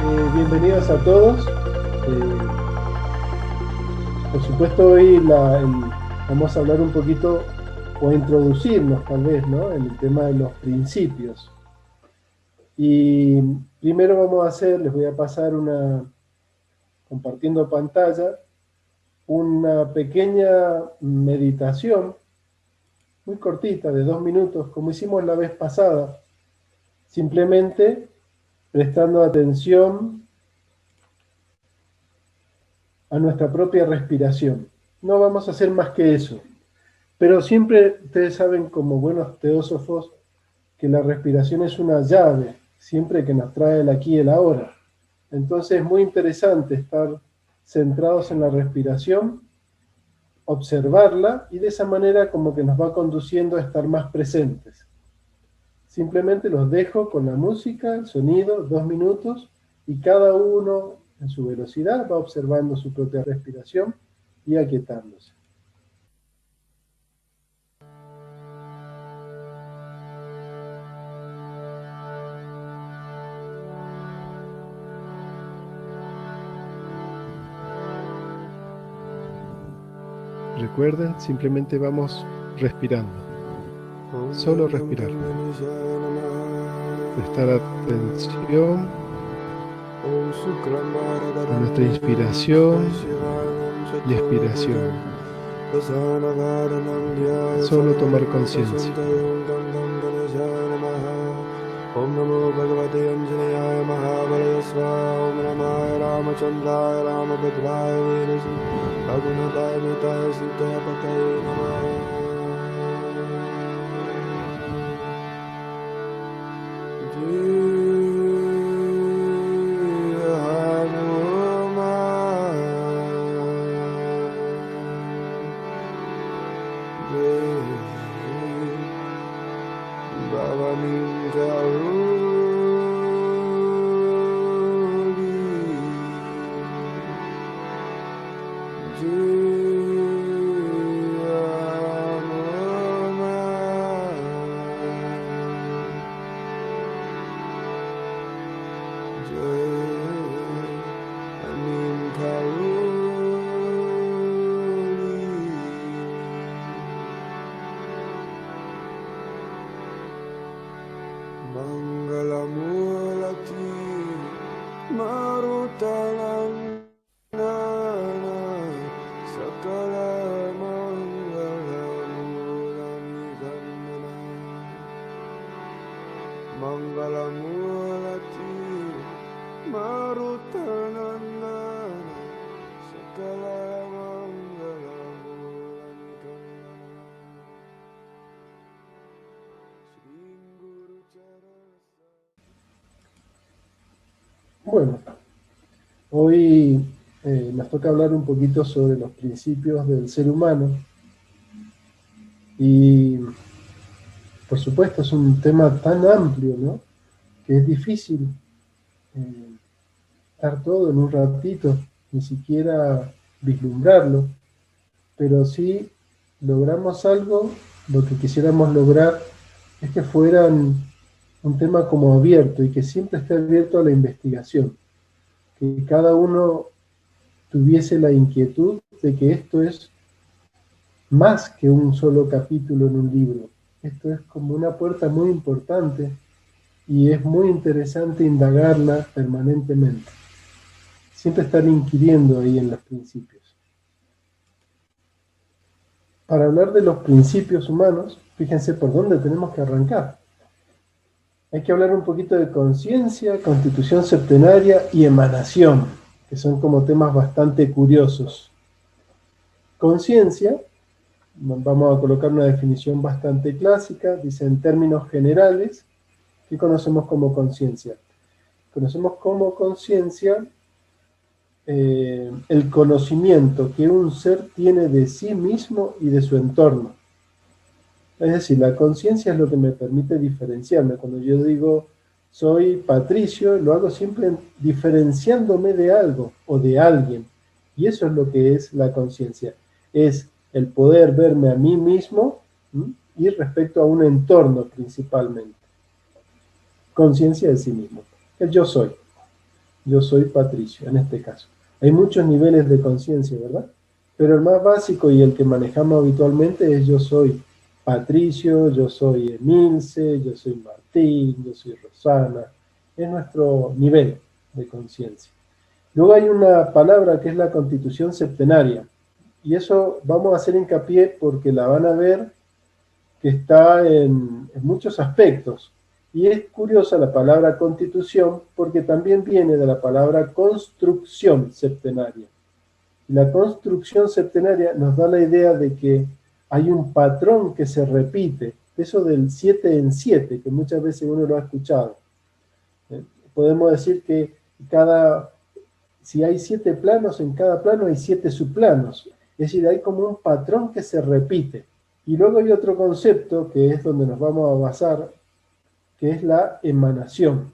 Bienvenidos a todos. Por supuesto, hoy vamos a hablar un poquito o introducirnos tal vez, ¿no? En el tema de los principios. Y primero les voy a pasar compartiendo pantalla, una pequeña meditación, muy cortita, de 2 minutos, como hicimos la vez pasada, simplemente prestando atención a nuestra propia respiración. No vamos a hacer más que eso. Pero siempre ustedes saben, como buenos teósofos, que la respiración es una llave, siempre que nos trae el aquí y el ahora. Entonces es muy interesante estar centrados en la respiración, observarla, y de esa manera como que nos va conduciendo a estar más presentes. Simplemente los dejo con la música, el sonido, 2 minutos, y cada uno en su velocidad va observando su propia respiración y aquietándose. Recuerden, simplemente vamos respirando. Solo respirar. Prestar atención a nuestra inspiración y expiración. Solo tomar conciencia. Om Namo Bhagavate Anjaneyaya Mahabalaya Swaha Om Namaya Ramachandraya Ramabhadraya Vedasi Raghunataya Mitaya Sitaya Pataya Namah Bueno, hoy nos toca hablar un poquito sobre los principios del ser humano y por supuesto es un tema tan amplio, ¿no? Que es difícil dar todo en un ratito, ni siquiera vislumbrarlo, pero si logramos algo, lo que quisiéramos lograr es que fueran un tema como abierto y que siempre esté abierto a la investigación, que cada uno tuviese la inquietud de que esto es más que un solo capítulo en un libro. Esto es como una puerta muy importante y es muy interesante indagarla permanentemente. Siempre estar inquiriendo ahí en los principios. Para hablar de los principios humanos, fíjense por dónde tenemos que arrancar. Hay que hablar un poquito de conciencia, constitución septenaria y emanación, que son como temas bastante curiosos. Conciencia, vamos a colocar una definición bastante clásica, dice en términos generales, ¿qué conocemos como conciencia? Conocemos como conciencia el conocimiento que un ser tiene de sí mismo y de su entorno. Es decir, la conciencia es lo que me permite diferenciarme. Cuando yo digo soy Patricio, lo hago siempre diferenciándome de algo o de alguien. Y eso es lo que es la conciencia. Es el poder verme a mí mismo y respecto a un entorno principalmente. Conciencia de sí mismo. El yo soy. yo soy Patricio, en este caso. Hay muchos niveles de conciencia, ¿verdad? Pero el más básico y el que manejamos habitualmente es yo soy Patricio, yo soy Emilce, yo soy Martín, yo soy Rosana. Es nuestro nivel de conciencia. Luego hay una palabra que es la constitución septenaria. Y eso vamos a hacer hincapié porque la van a ver que está en muchos aspectos. Y es curiosa la palabra constitución porque también viene de la palabra construcción septenaria. Y la construcción septenaria nos da la idea de que hay un patrón que se repite, eso del 7 en 7, que muchas veces uno lo ha escuchado. Podemos decir que si hay 7 planos, en cada plano hay 7 subplanos. Es decir, hay como un patrón que se repite. Y luego hay otro concepto que es donde nos vamos a basar, que es la emanación.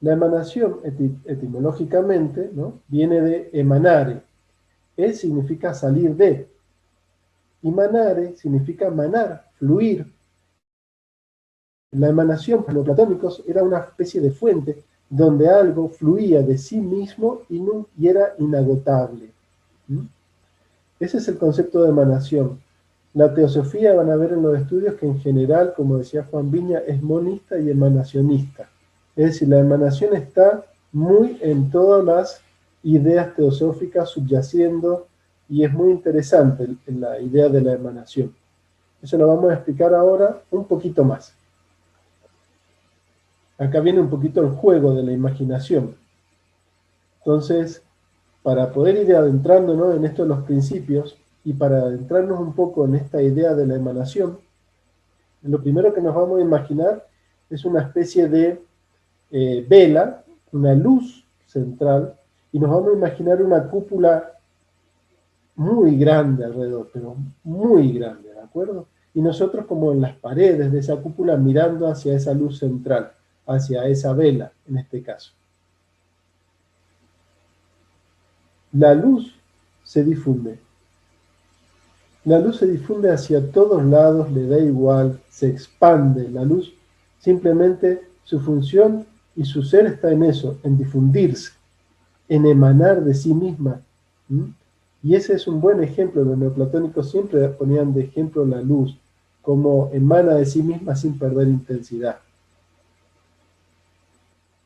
La emanación, etimológicamente, ¿no?, viene de emanare. Significa salir de. Y manare significa manar, fluir. La emanación para los platónicos era una especie de fuente donde algo fluía de sí mismo y era inagotable. Ese es el concepto de emanación. La teosofía van a ver en los estudios que en general, como decía Juan Viña, es monista y emanacionista. Es decir, la emanación está muy en todas las ideas teosóficas subyaciendo y es muy interesante la idea de la emanación. Eso lo vamos a explicar ahora un poquito más. Acá viene un poquito el juego de la imaginación. Entonces, para poder ir adentrándonos en esto de los principios y para adentrarnos un poco en esta idea de la emanación, lo primero que nos vamos a imaginar es una especie de vela, una luz central, y nos vamos a imaginar una cúpula muy grande alrededor, pero muy grande, ¿de acuerdo? Y nosotros como en las paredes de esa cúpula mirando hacia esa luz central, hacia esa vela, en este caso. La luz se difunde. La luz se difunde hacia todos lados, le da igual, se expande. La luz simplemente su función y su ser está en eso, en difundirse, en emanar de sí misma. Y ese es un buen ejemplo. Los neoplatónicos siempre ponían de ejemplo la luz, como emana de sí misma sin perder intensidad.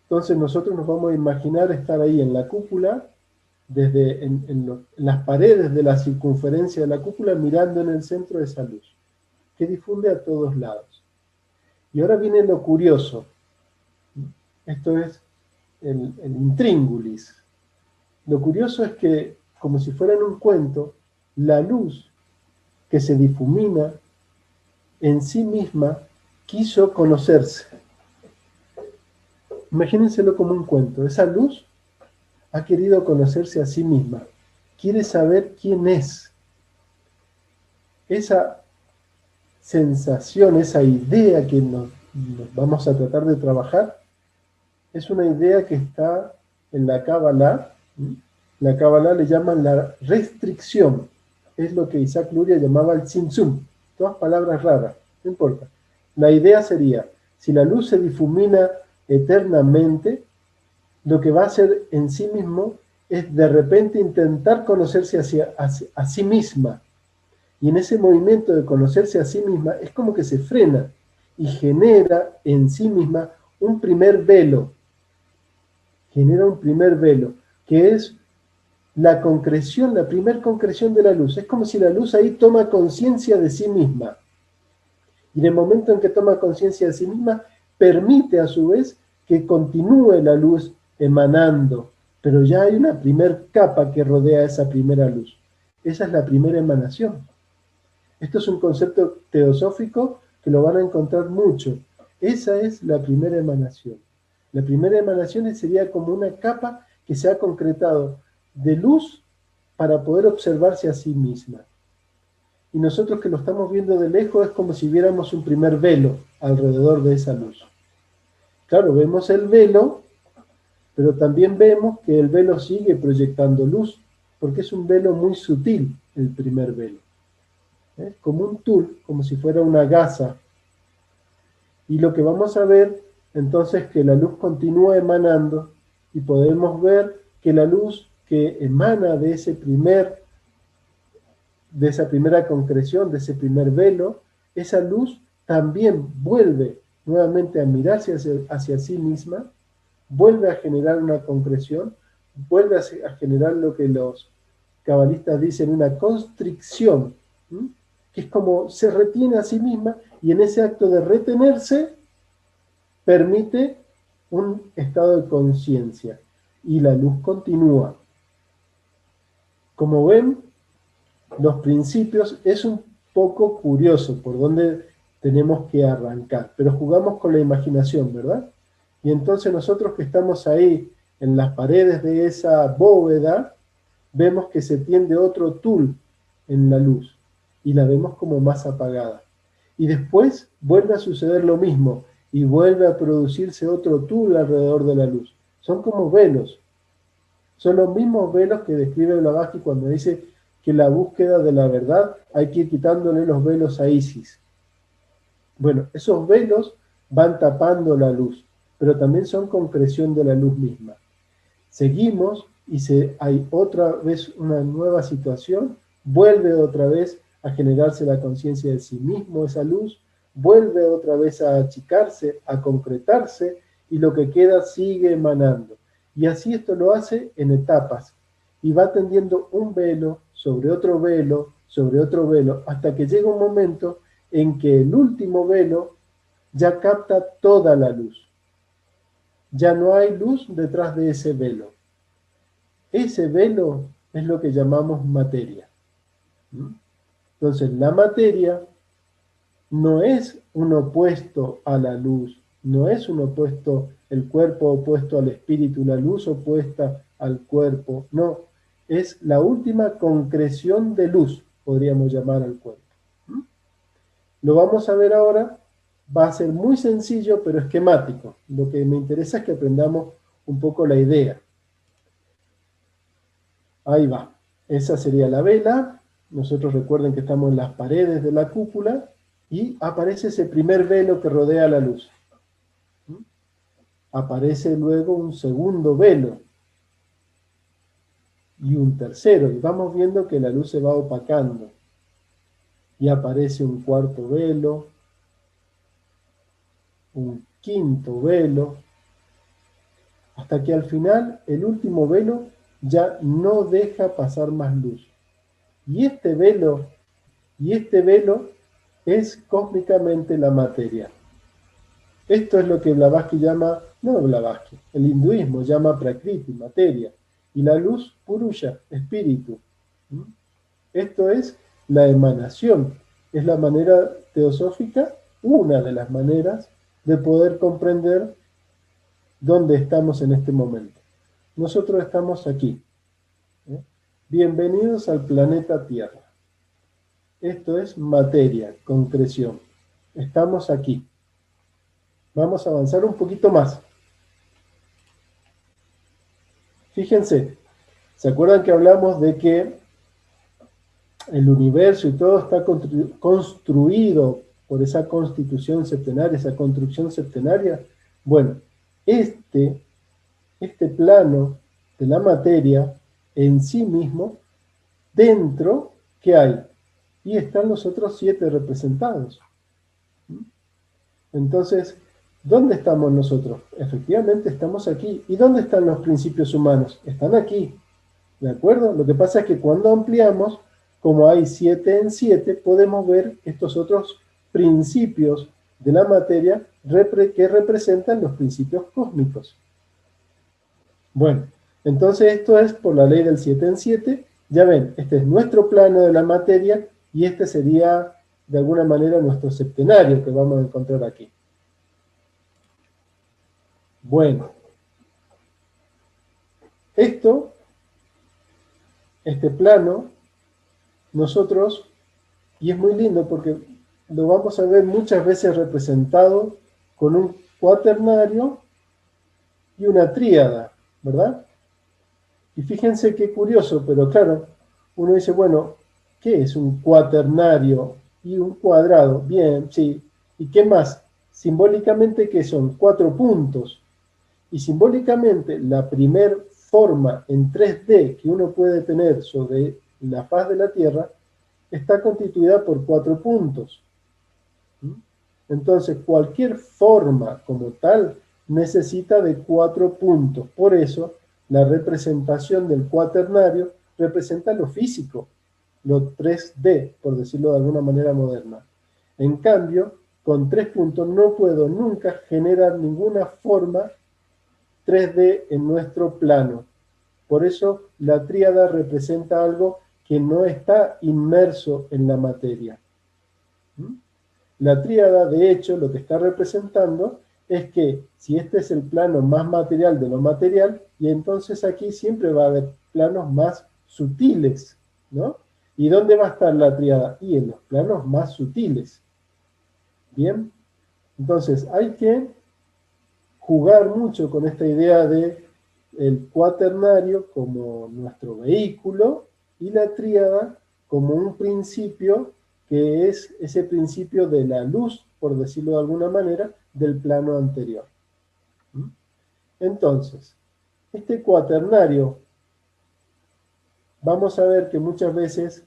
Entonces nosotros nos vamos a imaginar estar ahí en la cúpula, desde en las paredes de la circunferencia de la cúpula, mirando en el centro de esa luz, que difunde a todos lados. Y ahora viene lo curioso. Esto es el intríngulis. Lo curioso es que, como si fuera en un cuento, la luz que se difumina en sí misma quiso conocerse. Imagínenselo como un cuento. Esa luz ha querido conocerse a sí misma. Quiere saber quién es. Esa sensación, esa idea que nos vamos a tratar de trabajar, es una idea que está en la Kabbalah. La Kabbalah le llaman la restricción. Es lo que Isaac Luria llamaba el tzimtzum. Todas palabras raras, no importa. La idea sería, si la luz se difumina eternamente, lo que va a hacer en sí mismo es de repente intentar conocerse a sí misma. Y en ese movimiento de conocerse a sí misma es como que se frena y genera en sí misma un primer velo. Genera un primer velo, que es la concreción, la primer concreción de la luz. Es como si la luz ahí toma conciencia de sí misma. Y en el momento en que toma conciencia de sí misma, permite a su vez que continúe la luz emanando, pero ya hay una primer capa que rodea esa primera luz. Esa es la primera emanación. Esto es un concepto teosófico que lo van a encontrar mucho. Esa es la primera emanación. La primera emanación sería como una capa que se ha concretado de luz para poder observarse a sí misma. Y nosotros que lo estamos viendo de lejos es como si viéramos un primer velo alrededor de esa luz. Claro, vemos el velo, pero también vemos que el velo sigue proyectando luz, porque es un velo muy sutil, el primer velo. Como un tul, como si fuera una gasa. Y lo que vamos a ver, entonces, que la luz continúa emanando, y podemos ver que la luz que emana de esa primera concreción, de ese primer velo, esa luz también vuelve nuevamente a mirarse hacia sí misma, vuelve a generar una concreción, vuelve a generar lo que los cabalistas dicen una constricción, ¿m? Que es como se retiene a sí misma y en ese acto de retenerse permite un estado de conciencia y la luz continúa. Como ven, los principios es un poco curioso por dónde tenemos que arrancar, pero jugamos con la imaginación, ¿verdad? Y entonces nosotros que estamos ahí en las paredes de esa bóveda, vemos que se tiende otro tul en la luz y la vemos como más apagada. Y después vuelve a suceder lo mismo y vuelve a producirse otro tul alrededor de la luz. Son como velos. Son los mismos velos que describe Blavatsky cuando dice que la búsqueda de la verdad hay que ir quitándole los velos a Isis. Bueno, esos velos van tapando la luz, pero también son concreción de la luz misma. Seguimos y hay otra vez una nueva situación, vuelve otra vez a generarse la conciencia de sí mismo, esa luz, vuelve otra vez a achicarse, a concretarse, y lo que queda sigue emanando. Y así esto lo hace en etapas, y va tendiendo un velo sobre otro velo, sobre otro velo, hasta que llega un momento en que el último velo ya capta toda la luz. Ya no hay luz detrás de ese velo. Ese velo es lo que llamamos materia. Entonces, la materia no es un opuesto a la luz, no es un opuesto, el cuerpo opuesto al espíritu, la luz opuesta al cuerpo, no, es la última concreción de luz, podríamos llamar al cuerpo. Lo vamos a ver ahora, va a ser muy sencillo, pero esquemático. Lo que me interesa es que aprendamos un poco la idea. Ahí va. Esa sería la vela. Nosotros recuerden que estamos en las paredes de la cúpula y aparece ese primer velo que rodea la luz. Aparece luego un segundo velo y un tercero. Y vamos viendo que la luz se va opacando. Y aparece un cuarto velo, un quinto velo, hasta que al final el último velo ya no deja pasar más luz. Y este velo es cósmicamente la materia. Esto es lo que Blavatsky llama, no Blavatsky, el hinduismo llama prakriti, materia, y la luz purusha, espíritu. Esto es la emanación, es la manera teosófica, una de las maneras de poder comprender dónde estamos en este momento. Nosotros estamos aquí. Bienvenidos al planeta Tierra. Esto es materia, concreción. Estamos aquí. Vamos a avanzar un poquito más. Fíjense, ¿se acuerdan que hablamos de que el universo y todo está construido por esa constitución septenaria, esa construcción septenaria? Bueno, este plano de la materia en sí mismo, dentro, ¿qué hay? Y están los otros 7 representados. Entonces, ¿dónde estamos nosotros? Efectivamente estamos aquí. ¿Y dónde están los principios humanos? Están aquí. ¿De acuerdo? Lo que pasa es que cuando ampliamos, como hay 7 en 7, podemos ver estos otros principios de la materia que representan los principios cósmicos. Bueno, entonces esto es por la ley del 7 en 7. Ya ven, este es nuestro plano de la materia y este sería de alguna manera nuestro septenario que vamos a encontrar aquí. Bueno, este plano, nosotros, y es muy lindo porque lo vamos a ver muchas veces representado con un cuaternario y una tríada, ¿verdad? Y fíjense qué curioso, pero claro, uno dice, bueno, ¿qué es un cuaternario y un cuadrado? Bien, sí. ¿Y qué más? Simbólicamente, ¿qué son? 4 puntos. Y simbólicamente, la primer forma en 3D que uno puede tener sobre la faz de la Tierra está constituida por 4 puntos. Entonces, cualquier forma como tal necesita de 4 puntos. Por eso, la representación del cuaternario representa lo físico, lo 3D, por decirlo de alguna manera moderna. En cambio, con 3 puntos no puedo nunca generar ninguna forma 3D en nuestro plano. Por eso, la tríada representa algo que no está inmerso en la materia. La tríada, de hecho, lo que está representando es que si este es el plano más material de lo material, y entonces aquí siempre va a haber planos más sutiles, ¿no? ¿Y dónde va a estar la tríada? Y en los planos más sutiles. Bien, entonces hay que jugar mucho con esta idea de el cuaternario como nuestro vehículo y la tríada como un principio que es ese principio de la luz, por decirlo de alguna manera, del plano anterior. Entonces, este cuaternario, vamos a ver que muchas veces,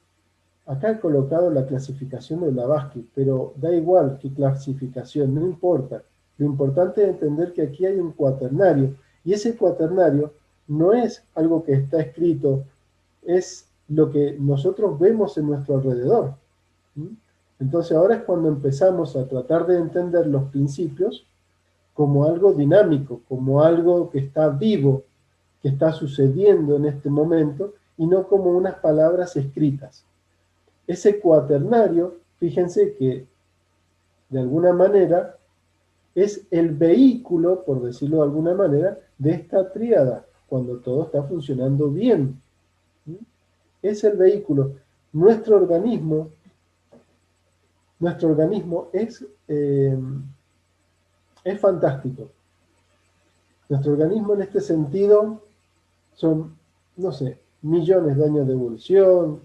acá he colocado la clasificación de Blavatsky, pero da igual qué clasificación, no importa. Lo importante es entender que aquí hay un cuaternario, y ese cuaternario no es algo que está escrito, es lo que nosotros vemos en nuestro alrededor. Entonces ahora es cuando empezamos a tratar de entender los principios como algo dinámico, como algo que está vivo, que está sucediendo en este momento, y no como unas palabras escritas. Ese cuaternario, fíjense que de alguna manera es el vehículo, por decirlo de alguna manera, de esta tríada, cuando todo está funcionando bien. Es el vehículo. Nuestro organismo es fantástico. Nuestro organismo en este sentido son, no sé, millones de años de evolución,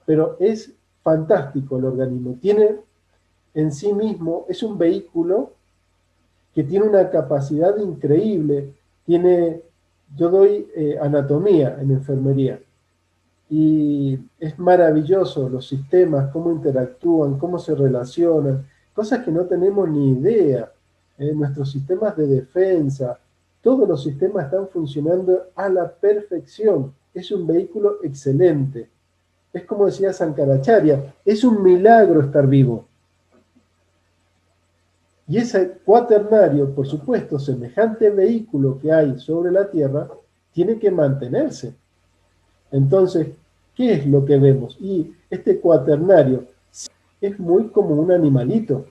pero es fantástico el organismo. Tiene en sí mismo, es un vehículo que tiene una capacidad increíble. Yo doy anatomía en enfermería y es maravilloso los sistemas, cómo interactúan, cómo se relacionan, cosas que no tenemos ni idea. Nuestros sistemas de defensa, todos los sistemas están funcionando a la perfección. Es un vehículo excelente. Es como decía Sankaracharya, es un milagro estar vivo. Y ese cuaternario, por supuesto, semejante vehículo que hay sobre la Tierra, tiene que mantenerse. Entonces, ¿qué es lo que vemos? Y este cuaternario es muy como un animalito,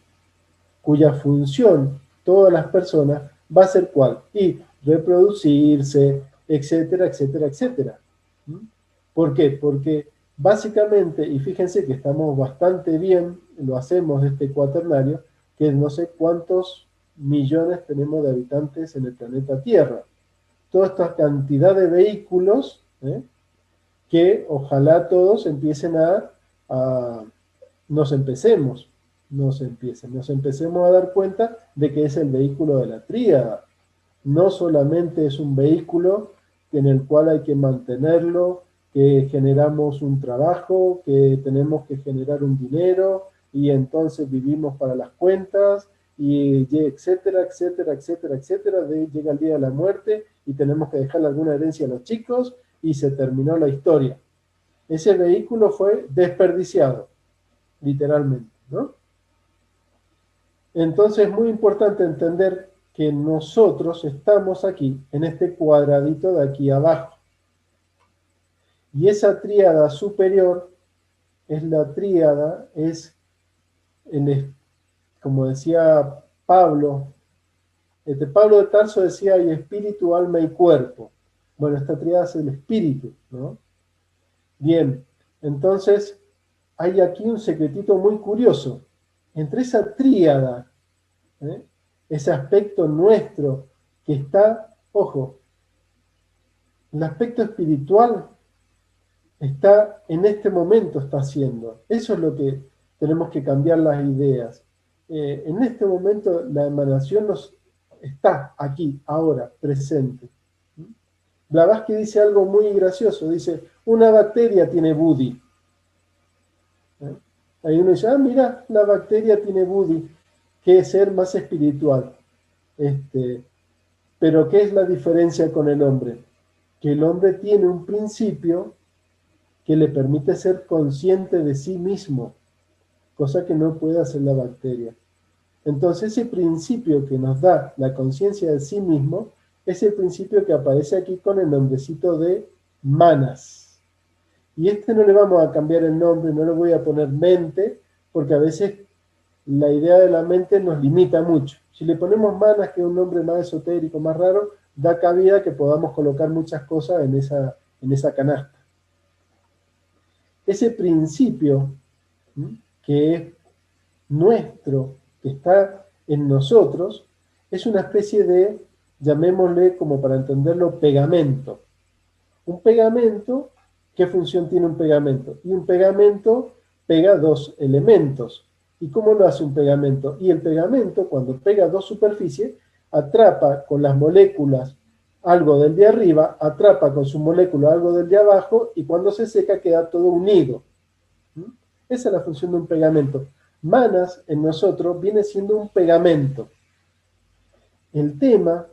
cuya función, todas las personas, va a ser ¿cuál? Y reproducirse, etcétera, etcétera, etcétera. ¿Por qué? Porque básicamente, y fíjense que estamos bastante bien, lo hacemos este cuaternario, que no sé cuántos millones tenemos de habitantes en el planeta Tierra. Toda esta cantidad de vehículos, que ojalá todos empiecen nos empecemos a dar cuenta de que es el vehículo de la tríada. No solamente es un vehículo en el cual hay que mantenerlo, que generamos un trabajo, que tenemos que generar un dinero y entonces vivimos para las cuentas y etcétera, etcétera, etcétera, etcétera, llega el día de la muerte y tenemos que dejarle alguna herencia a los chicos y se terminó la historia. Ese vehículo fue desperdiciado, literalmente, ¿no? Entonces es muy importante entender que nosotros estamos aquí, en este cuadradito de aquí abajo. Y esa tríada superior es la tríada, como decía Pablo, Pablo de Tarso decía, hay espíritu, alma y cuerpo. Bueno, esta tríada es el espíritu, ¿no? Bien, entonces hay aquí un secretito muy curioso. Entre esa tríada, ese aspecto nuestro que está, ojo, el aspecto espiritual está en este momento, está haciendo. Eso es lo que tenemos que cambiar las ideas. En este momento la emanación está aquí, ahora, presente. Blavatsky dice algo muy gracioso, dice, una bacteria tiene buddhi. Ahí uno dice, ah, mira, la bacteria tiene buddhi, que es ser más espiritual. Pero ¿qué es la diferencia con el hombre? Que el hombre tiene un principio que le permite ser consciente de sí mismo, cosa que no puede hacer la bacteria. Entonces ese principio que nos da la conciencia de sí mismo es el principio que aparece aquí con el nombrecito de manas. Y no le vamos a cambiar el nombre, no le voy a poner mente, porque a veces la idea de la mente nos limita mucho. Si le ponemos manas, que es un nombre más esotérico, más raro, da cabida a que podamos colocar muchas cosas en esa canasta. Ese principio que es nuestro, que está en nosotros, es una especie de, llamémosle como para entenderlo, pegamento. Un pegamento, ¿qué función tiene un pegamento? Y un pegamento pega dos elementos. ¿Y cómo lo hace un pegamento? Y el pegamento, cuando pega dos superficies, atrapa con las moléculas algo del de arriba, atrapa con su molécula algo del de abajo, y cuando se seca queda todo unido. Esa es la función de un pegamento. Manas en nosotros viene siendo un pegamento. El tema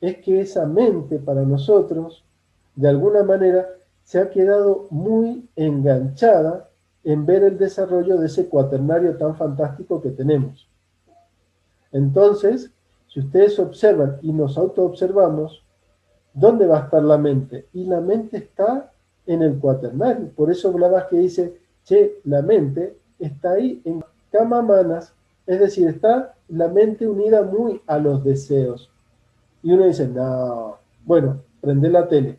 es que esa mente para nosotros, de alguna manera, se ha quedado muy enganchada en ver el desarrollo de ese cuaternario tan fantástico que tenemos. Entonces, si ustedes observan y nos autoobservamos, ¿dónde va a estar la mente? Y la mente está en el cuaternario. Por eso Blavatsky dice, che, la mente está ahí en kama manas, es decir, está la mente unida muy a los deseos. Y uno dice, no, bueno, prende la tele.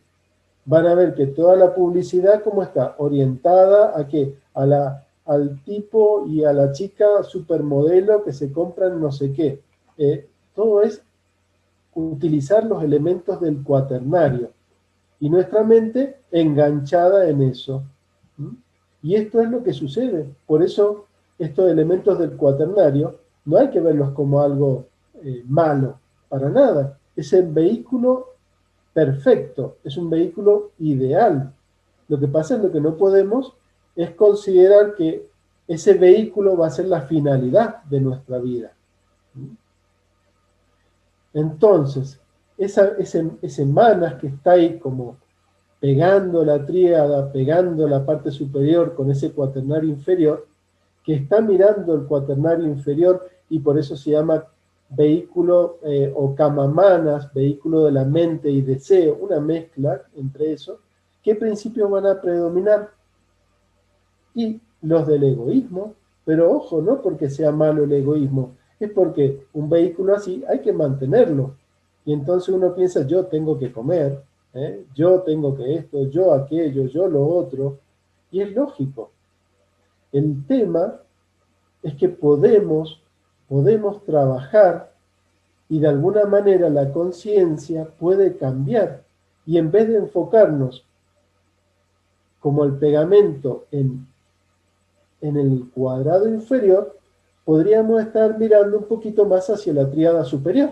Van a ver que toda la publicidad, ¿cómo está? Orientada a qué? Al tipo y a la chica supermodelo que se compran no sé qué. Todo es utilizar los elementos del cuaternario. Y nuestra mente enganchada en eso. Y esto es lo que sucede. Por eso estos elementos del cuaternario no hay que verlos como algo malo, para nada. Es el vehículo perfecto, es un vehículo ideal. Lo que pasa es lo que no podemos es considerar que ese vehículo va a ser la finalidad de nuestra vida. Entonces, ese manas que está ahí como pegando la tríada, pegando la parte superior con ese cuaternario inferior, que está mirando el cuaternario inferior y por eso se llama vehículo o kamamanas, vehículo de la mente y deseo, una mezcla entre eso. ¿Qué principios van a predominar? Y los del egoísmo, pero ojo, no porque sea malo el egoísmo, es porque un vehículo así hay que mantenerlo. Y entonces uno piensa, yo tengo que comer, yo tengo que esto, yo aquello, yo lo otro, y es lógico. El tema es que podemos trabajar y de alguna manera la conciencia puede cambiar y en vez de enfocarnos como el pegamento en el cuadrado inferior, podríamos estar mirando un poquito más hacia la tríada superior.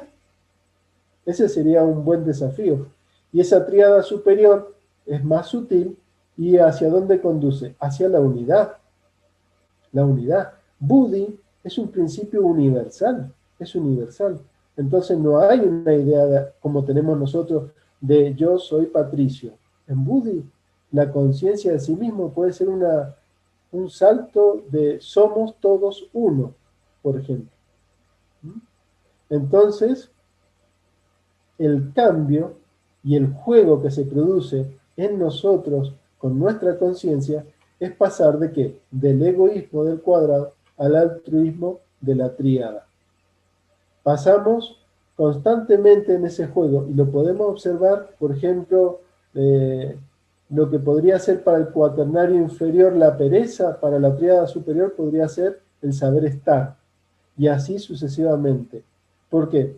Ese sería un buen desafío. Y esa tríada superior es más sutil y ¿hacia dónde conduce? Hacia la unidad. La unidad. Buddhi es un principio universal, es universal. Entonces no hay una idea como tenemos nosotros de yo soy Patricio. En Buddhi la conciencia de sí mismo puede ser un salto de somos todos uno, por ejemplo. Entonces, el cambio y el juego que se produce en nosotros con nuestra conciencia es pasar de ¿qué? Del egoísmo del cuadrado al altruismo de la tríada. Pasamos constantemente en ese juego y lo podemos observar, por ejemplo, lo que podría ser para el cuaternario inferior la pereza, para la tríada superior podría ser el saber estar, y así sucesivamente. ¿Por qué?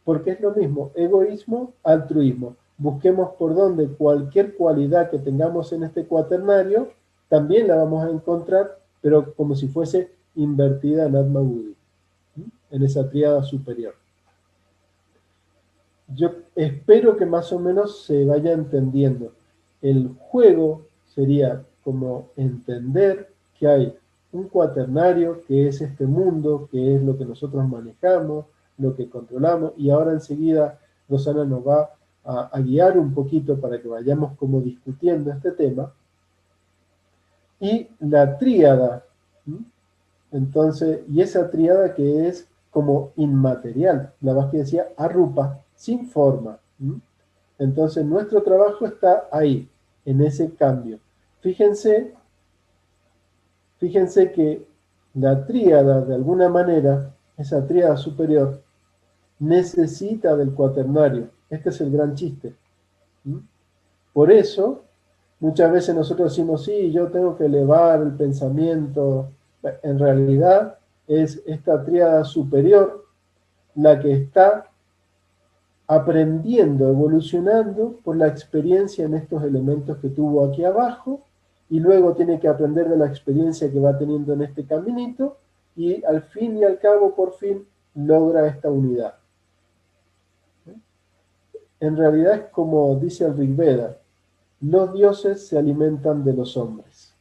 Porque es lo mismo, egoísmo, altruismo. Busquemos por donde cualquier cualidad que tengamos en este cuaternario, también la vamos a encontrar, pero como si fuese invertida en Atma Buddhi. en esa tríada superior. Yo espero que más o menos se vaya entendiendo. El juego sería como entender que hay un cuaternario, que es este mundo, que es lo que nosotros manejamos, lo que controlamos, y ahora enseguida Rosana nos va a guiar un poquito para que vayamos como discutiendo este tema. Y la tríada, entonces, y esa tríada que es como inmaterial, la Bhakti decía arrupa, sin forma. Entonces nuestro trabajo está ahí, en ese cambio. Fíjense que la tríada, de alguna manera, esa tríada superior, necesita del cuaternario. Este es el gran chiste. Por eso, muchas veces nosotros decimos, sí, yo tengo que elevar el pensamiento. En realidad, es esta tríada superior la que está aprendiendo, evolucionando por la experiencia en estos elementos que tuvo aquí abajo, y luego tiene que aprender de la experiencia que va teniendo en este caminito, y al fin y al cabo, por fin, logra esta unidad. En realidad es como dice el Rig Veda, los dioses se alimentan de los hombres.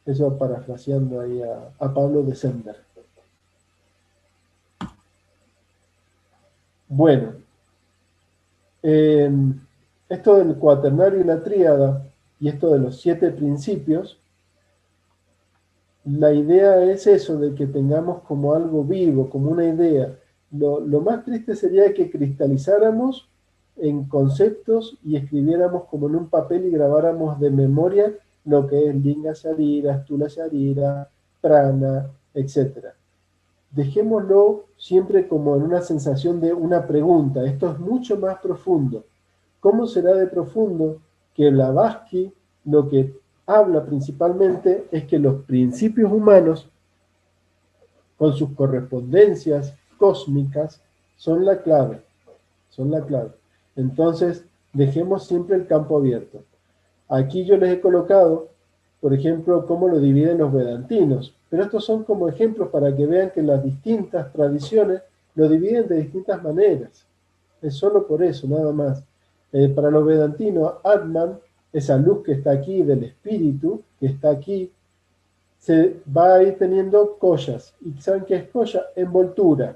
Eso parafraseando ahí a Pablo de Sender. Bueno, esto del cuaternario y la tríada, y esto de los 7 principios, la idea es eso, de que tengamos como algo vivo, como una idea. Lo más triste sería que cristalizáramos en conceptos y escribiéramos como en un papel y grabáramos de memoria lo que es Linga Sharira, Stula Sharira, Prana, etc. Dejémoslo siempre como en una sensación de una pregunta. Esto es mucho más profundo. ¿Cómo será de profundo que Blavatsky lo que habla principalmente es que los principios humanos, con sus correspondencias cósmicas, son la clave? Son la clave. Entonces, dejemos siempre el campo abierto. Aquí yo les he colocado, por ejemplo, cómo lo dividen los vedantinos, pero estos son como ejemplos para que vean que las distintas tradiciones lo dividen de distintas maneras. Es solo por eso, nada más. Para los vedantinos, Atman, esa luz que está aquí del espíritu, que está aquí, se va a ir teniendo collas. ¿Y saben qué es colla? Envoltura.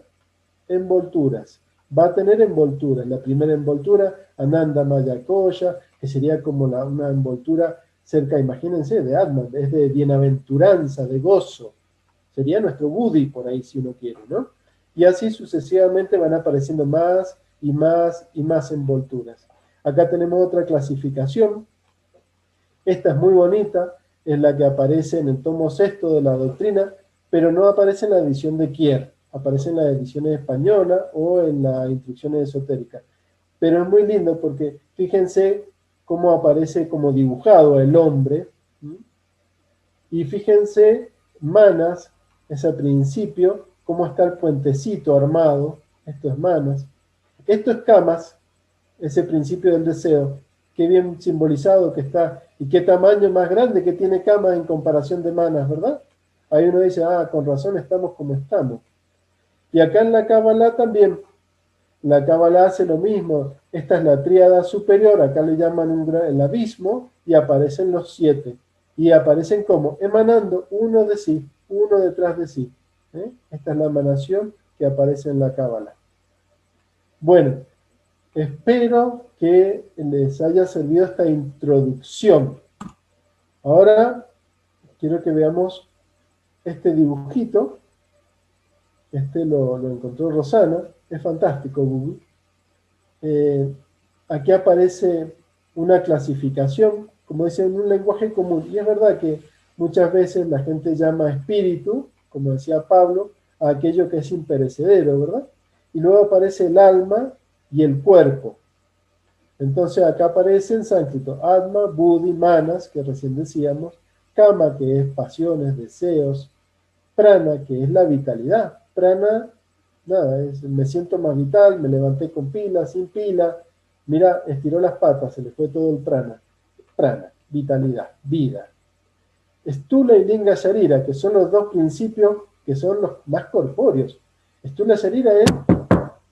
Envolturas. Va a tener envolturas. La primera envoltura, Ananda Maya Koya, que sería como una envoltura cerca, imagínense, de Atman, es de bienaventuranza, de gozo. Sería nuestro Buddhi por ahí, si uno quiere, ¿no? Y así sucesivamente van apareciendo más y más y más envolturas. Acá tenemos otra clasificación. Esta es muy bonita, es la que aparece en el tomo 6 de la doctrina, pero no aparece en la edición de Kier, aparece en las ediciones españolas o en las instrucciones esotéricas. Pero es muy lindo porque fíjense cómo aparece como dibujado el hombre, y fíjense Manas, ese principio, cómo está el puentecito armado, esto es Manas, esto es Kamas, ese principio del deseo, qué bien simbolizado que está, y qué tamaño más grande que tiene Kamas en comparación de Manas, ¿verdad? Ahí uno dice, con razón estamos como estamos. Y acá en la Kabbalah también, la Kabbalah hace lo mismo, esta es la tríada superior, acá le llaman el abismo, y aparecen los 7, y aparecen como emanando uno de sí, uno detrás de sí. Esta es la emanación que aparece en la Kabbalah. Bueno, espero que les haya servido esta introducción. Ahora quiero que veamos este dibujito. Este lo encontró Rosana. Es fantástico, Google. Aquí aparece una clasificación, como dice, en un lenguaje común. Y es verdad que muchas veces la gente llama espíritu, como decía Pablo, a aquello que es imperecedero, ¿verdad? Y luego aparece el alma y el cuerpo. Entonces acá aparece en sánscrito Atma, Buddhi, Manas, que recién decíamos, Kama, que es pasiones, deseos, Prana, que es la vitalidad. Prana, nada, me siento más vital, me levanté con pila, sin pila, mira, estiró las patas, se le fue todo el prana. Prana, vitalidad, vida. Stula y Linga Sharira, que son los dos principios que son los más corpóreos. Stula Sharira es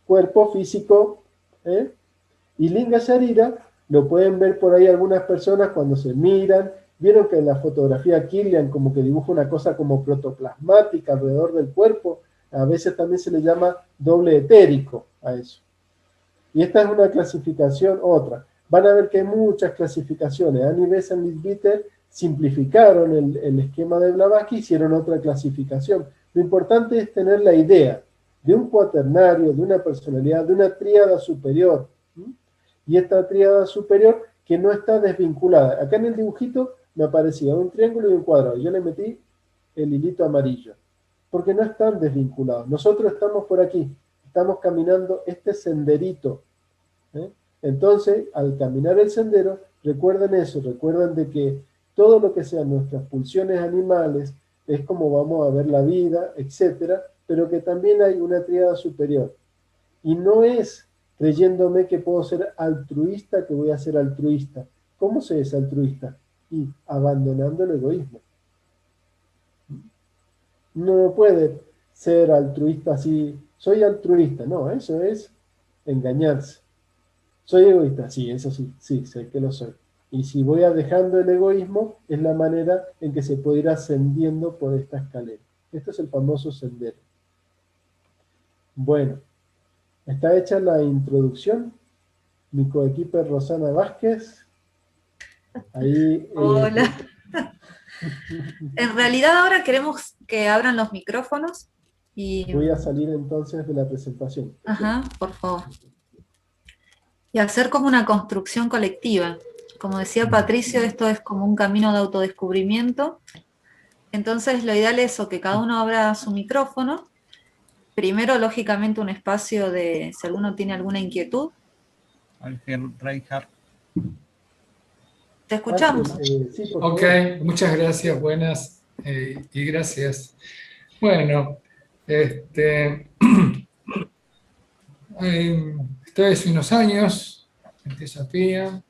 cuerpo físico, ¿eh? Y Linga Sharira lo pueden ver por ahí algunas personas cuando se miran. Vieron que en la fotografía Kirlian como que dibuja una cosa como protoplasmática alrededor del cuerpo. A veces también se le llama doble etérico a eso. Y esta es una clasificación, otra. Van a ver que hay muchas clasificaciones. Annie Besant y Littbitter simplificaron el esquema de Blavatsky, hicieron otra clasificación. Lo importante es tener la idea de un cuaternario, de una personalidad, de una tríada superior. Y esta tríada superior que no está desvinculada. Acá en el dibujito me aparecía un triángulo y un cuadrado. Yo le metí el hilito amarillo, porque no están desvinculados. Nosotros estamos por aquí, estamos caminando este senderito. ¿Eh? Entonces, al caminar el sendero, recuerden eso, recuerden de que todo lo que sean nuestras pulsiones animales es como vamos a ver la vida, etcétera, pero que también hay una tríada superior. Y no es creyéndome que puedo ser altruista que voy a ser altruista. ¿Cómo se es altruista? Y abandonando el egoísmo. No puede ser altruista así, soy altruista, no, eso es engañarse. ¿Soy egoísta? Sí, eso sí, sí, sé que lo soy. Y si voy dejando el egoísmo, es la manera en que se puede ir ascendiendo por esta escalera. Esto es el famoso sendero. Bueno, está hecha la introducción. Mi coequiper Rosana Vázquez. Ahí. Hola. En realidad ahora queremos que abran los micrófonos y... Voy a salir entonces de la presentación. Ajá, por favor. Y hacer como una construcción colectiva. Como decía Patricio, esto es como un camino de autodescubrimiento. Entonces lo ideal es que cada uno abra su micrófono. Primero, lógicamente, un espacio de si alguno tiene alguna inquietud. Ángel Reinhardt. Te escuchamos. Sí, por favor. Ok, muchas gracias, buenas y gracias. Bueno, estoy hace unos años en Desafía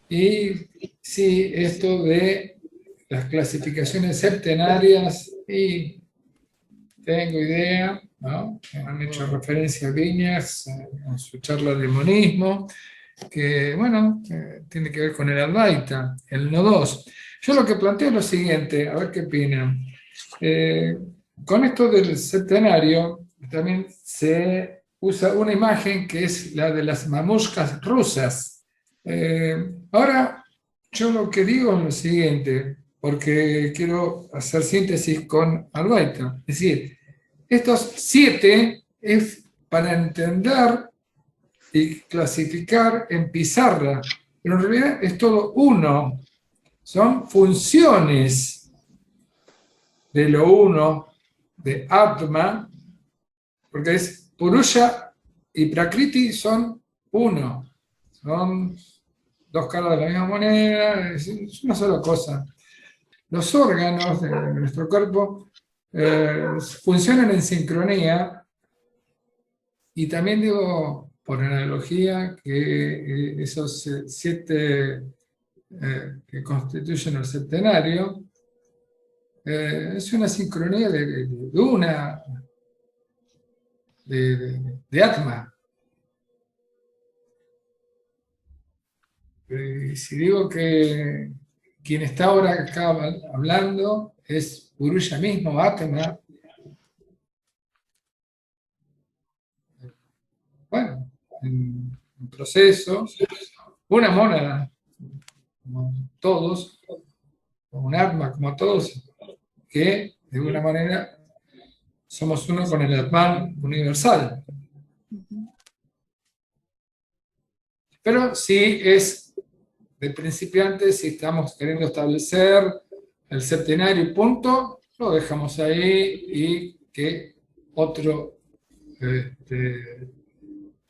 y sí, esto de las clasificaciones septenarias y tengo idea, ¿no? Han hecho referencia a Viñas en su charla de monismo, que, bueno, tiene que ver con el Advaita, el No 2. Yo lo que planteo es lo siguiente, a ver qué opinan. Con esto del septenario, también se usa una imagen que es la de las mamushkas rusas. Ahora, yo lo que digo es lo siguiente, porque quiero hacer síntesis con Advaita. Es decir, estos 7 es para entender y clasificar en pizarra, pero en realidad es todo uno. Son funciones de lo uno, de Atma, porque es Purusha y Prakriti son uno. Son 2 caras de la misma moneda, es una sola cosa. Los órganos de nuestro cuerpo funcionan en sincronía y también digo, por analogía, que esos 7 que constituyen el septenario es una sincronía de Atma. Y si digo que quien está ahora acá hablando es Purusha mismo, Atma, bueno, en proceso, una mónada, como todos, como un Atma, como todos, que de alguna manera somos uno con el Atman universal. Pero sí es de principiantes, si estamos queriendo establecer el septenario y punto, lo dejamos ahí y que otro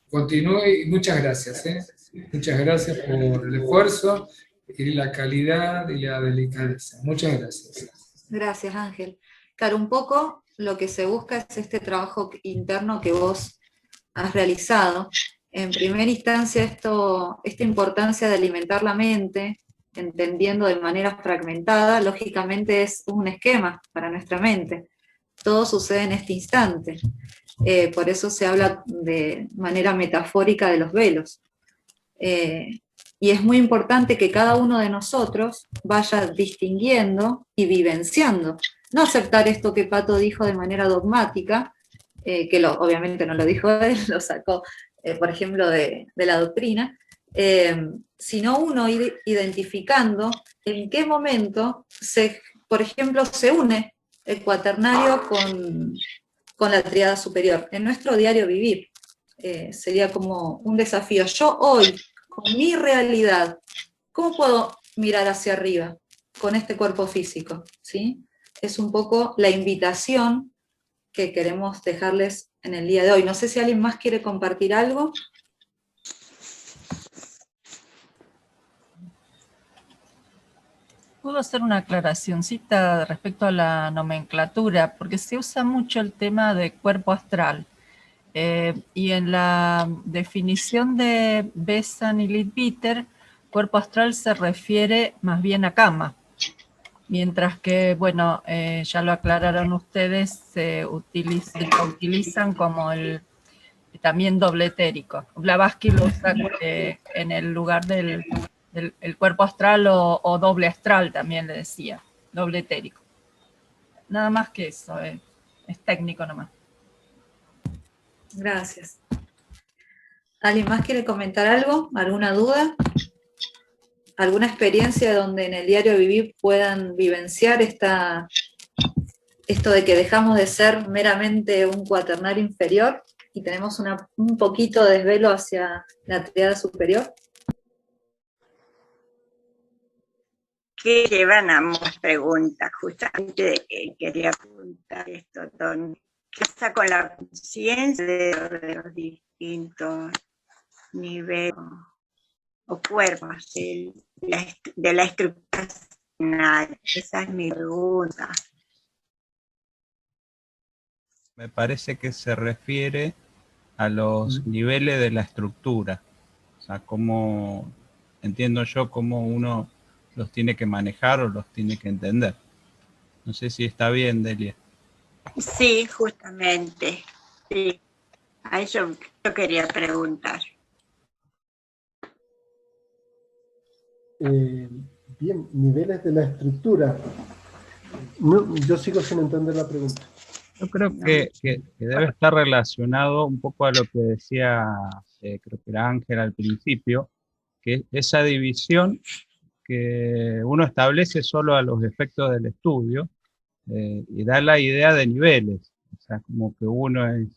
continúe. Y muchas gracias. Muchas gracias por el esfuerzo y la calidad y la delicadeza. Muchas gracias. Gracias, Ángel. Claro, un poco lo que se busca es este trabajo interno que vos has realizado. En primera instancia, esta importancia de alimentar la mente, entendiendo de manera fragmentada, lógicamente es un esquema para nuestra mente. todo sucede en este instante. Por eso se habla de manera metafórica de los velos. Y es muy importante que cada uno de nosotros vaya distinguiendo y vivenciando. No aceptar esto que Pato dijo de manera dogmática, que obviamente no lo dijo él, lo sacó, por ejemplo, de la doctrina, sino uno ir identificando en qué momento, por ejemplo, se une el cuaternario con la tríada superior. En nuestro diario vivir sería como un desafío. Yo hoy, con mi realidad, ¿cómo puedo mirar hacia arriba con este cuerpo físico? ¿Sí? Es un poco la invitación que queremos dejarles en el día de hoy. No sé si alguien más quiere compartir algo. ¿Puedo hacer una aclaracioncita respecto a la nomenclatura? Porque se usa mucho el tema de cuerpo astral. Y en la definición de Besant y Leadbeater, cuerpo astral se refiere más bien a cama. Mientras que, bueno, ya lo aclararon ustedes, se utilizan como también doble etérico. Blavatsky lo usa en el lugar del cuerpo astral o doble astral, también le decía, doble etérico. Nada más que eso, es técnico nomás. Gracias. ¿Alguien más quiere comentar algo? ¿Alguna duda? ¿Alguna experiencia donde en el diario vivir puedan vivenciar esto de que dejamos de ser meramente un cuaternario inferior y tenemos un poquito de desvelo hacia la tríada superior? Que llevan ambas preguntas, justamente quería preguntar esto, Don. ¿Qué pasa con la conciencia de los distintos niveles o cuerpos de la estructura final? Esa es mi pregunta. Me parece que se refiere a los niveles de la estructura. O sea, cómo entiendo yo cómo uno los tiene que manejar o los tiene que entender. No sé si está bien, Delia. Sí, justamente. Sí. A eso yo quería preguntar. Bien, niveles de la estructura. No, yo sigo sin entender la pregunta. Yo creo que debe estar relacionado un poco a lo que decía, creo que era Ángel al principio, que esa división que uno establece solo a los efectos del estudio y da la idea de niveles, o sea, como que uno es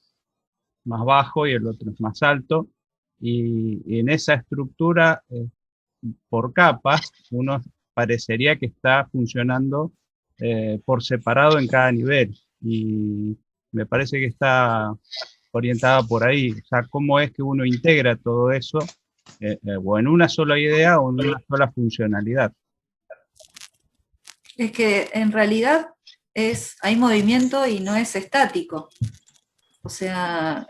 más bajo y el otro es más alto, y en esa estructura por capas, uno parecería que está funcionando por separado en cada nivel, y me parece que está orientada por ahí, o sea, cómo es que uno integra todo eso, o en una sola idea o en una sola funcionalidad. Es que en realidad hay movimiento y no es estático. O sea,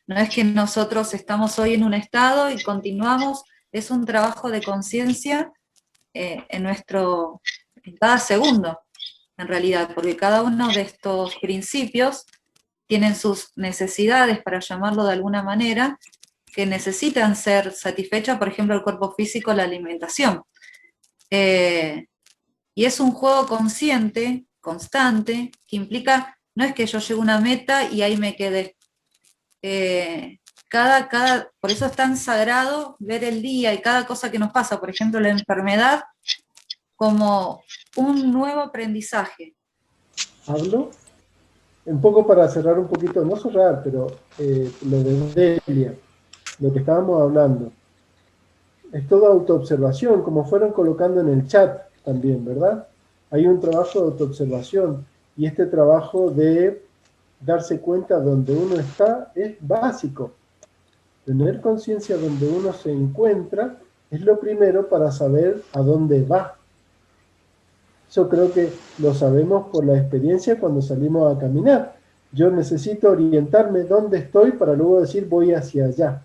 no es que nosotros estamos hoy en un estado y continuamos, es un trabajo de conciencia en cada segundo, en realidad, porque cada uno de estos principios tienen sus necesidades, para llamarlo de alguna manera, que necesitan ser satisfechas, por ejemplo, el cuerpo físico, la alimentación. Y es un juego consciente, constante, que implica, no es que yo llegue a una meta y ahí me quedé. Por eso es tan sagrado ver el día y cada cosa que nos pasa, por ejemplo, la enfermedad, como un nuevo aprendizaje. Hablo un poco para cerrar un poquito, no cerrar, pero lo de Delia, lo que estábamos hablando. Es toda autoobservación, como fueron colocando en el chat también, ¿verdad? Hay un trabajo de autoobservación y este trabajo de darse cuenta donde uno está es básico. Tener conciencia donde uno se encuentra es lo primero para saber a dónde va. Eso creo que lo sabemos por la experiencia cuando salimos a caminar. Yo necesito orientarme dónde estoy para luego decir voy hacia allá.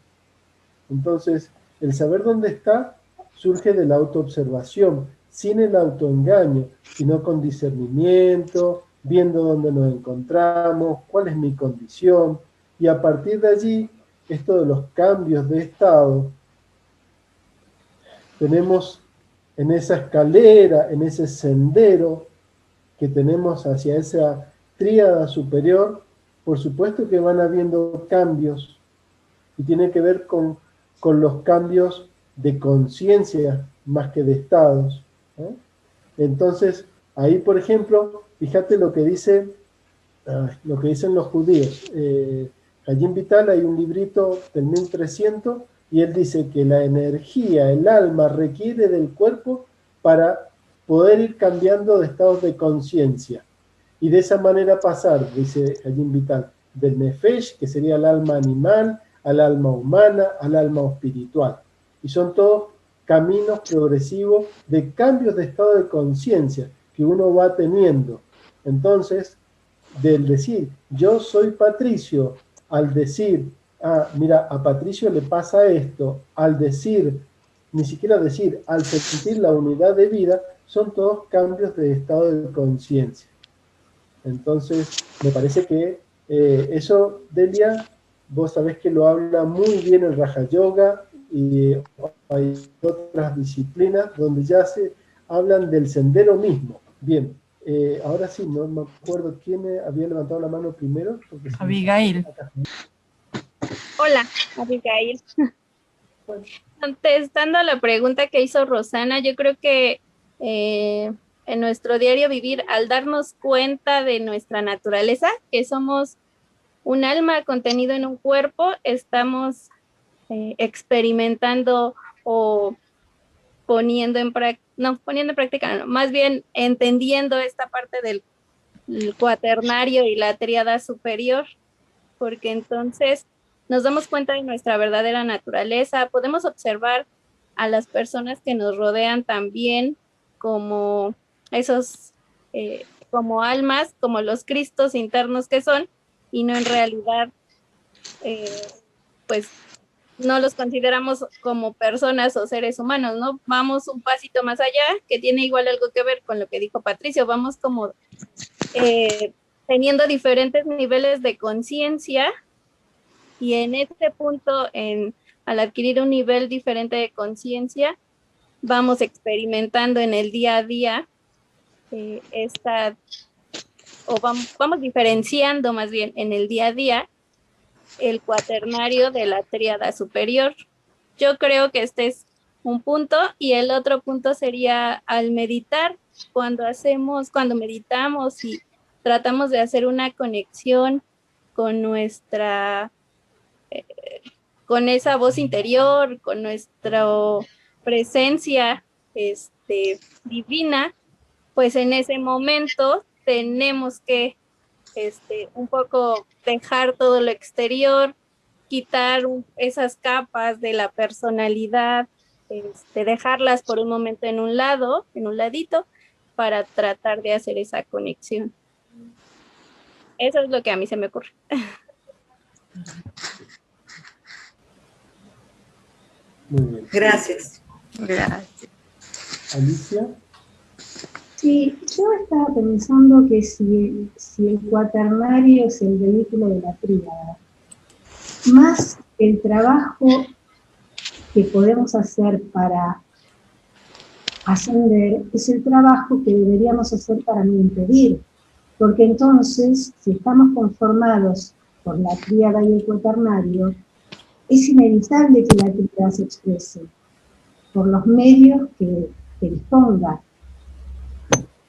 Entonces, el saber dónde está surge de la autoobservación, sin el autoengaño, sino con discernimiento, viendo dónde nos encontramos, cuál es mi condición, y a partir de allí, esto de los cambios de estado, tenemos en esa escalera, en ese sendero que tenemos hacia esa tríada superior, por supuesto que van habiendo cambios, y tiene que ver con los cambios de conciencia más que de estados, ¿no? Entonces, ahí por ejemplo, fíjate lo que dicen los judíos. Allí Vital hay un librito del 1300 y él dice que la energía, el alma requiere del cuerpo para poder ir cambiando de estados de conciencia. Y de esa manera pasar, dice allí Vital, del nefesh, que sería el alma animal, al alma humana, al alma espiritual. Y son todos caminos progresivos de cambios de estado de conciencia que uno va teniendo. Entonces, del decir, yo soy Patricio, al decir, mira, a Patricio le pasa esto, al decir, ni siquiera decir, al sentir la unidad de vida, son todos cambios de estado de conciencia. Entonces, me parece que eso, Delia, vos sabés que lo habla muy bien el Raja Yoga, y hay otras disciplinas donde ya se hablan del sendero mismo. Bien, ahora sí, no me acuerdo quién había levantado la mano primero. Abigail. Hola, Abigail. Bueno. Contestando a la pregunta que hizo Rosana, yo creo que en nuestro diario vivir, al darnos cuenta de nuestra naturaleza, que somos un alma contenido en un cuerpo, estamos experimentando o poniendo en práctica, no, más bien entendiendo esta parte del cuaternario y la tríada superior, porque entonces nos damos cuenta de nuestra verdadera naturaleza, podemos observar a las personas que nos rodean también como esos, como almas, como los Cristos internos que son, y no en realidad, pues, no los consideramos como personas o seres humanos, ¿no? Vamos un pasito más allá, que tiene igual algo que ver con lo que dijo Patricio, vamos como teniendo diferentes niveles de conciencia, y en este punto, al adquirir un nivel diferente de conciencia, vamos experimentando en el día a día vamos diferenciando más bien en el día a día el cuaternario de la tríada superior. Yo creo que este es un punto, y el otro punto sería al meditar, cuando meditamos y tratamos de hacer una conexión con nuestra, con esa voz interior, con nuestra presencia divina, pues en ese momento tenemos que un poco dejar todo lo exterior, quitar esas capas de la personalidad, dejarlas por un momento en un ladito, para tratar de hacer esa conexión. Eso es lo que a mí se me ocurre. Muy bien. Gracias. Gracias. Alicia. Sí, yo estaba pensando que si el cuaternario es el vehículo de la tríada, más el trabajo que podemos hacer para ascender es el trabajo que deberíamos hacer para no impedir, porque entonces, si estamos conformados por la tríada y el cuaternario, es inevitable que la tríada se exprese por los medios que disponga,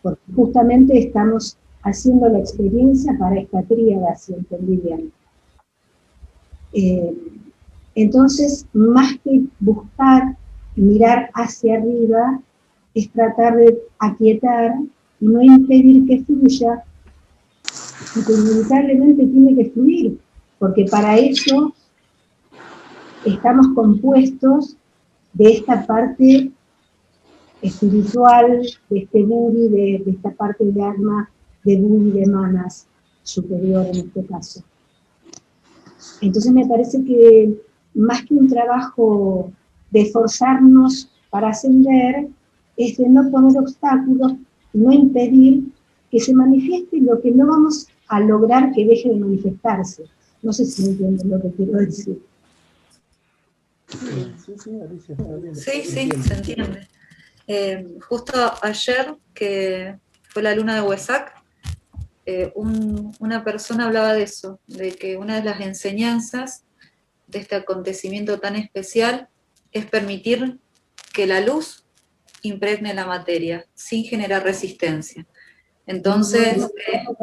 porque justamente estamos haciendo la experiencia para esta tríada, si entendí bien. Entonces, más que buscar mirar hacia arriba, es tratar de aquietar y no impedir que fluya, y que inevitablemente tiene que fluir, porque para eso estamos compuestos de esta parte espiritual, de este Budi, de esta parte de alma, de Budi, de manas superior en este caso. Entonces me parece que más que un trabajo de esforzarnos para ascender, es de no poner obstáculos, no impedir que se manifieste lo que no vamos a lograr que deje de manifestarse. No sé si me entienden lo que quiero decir. Sí, Alicia, está bien. Sí, se entiende. Justo ayer, que fue la luna de Huesac, una persona hablaba de eso, de que una de las enseñanzas de este acontecimiento tan especial es permitir que la luz impregne la materia, sin generar resistencia. Entonces,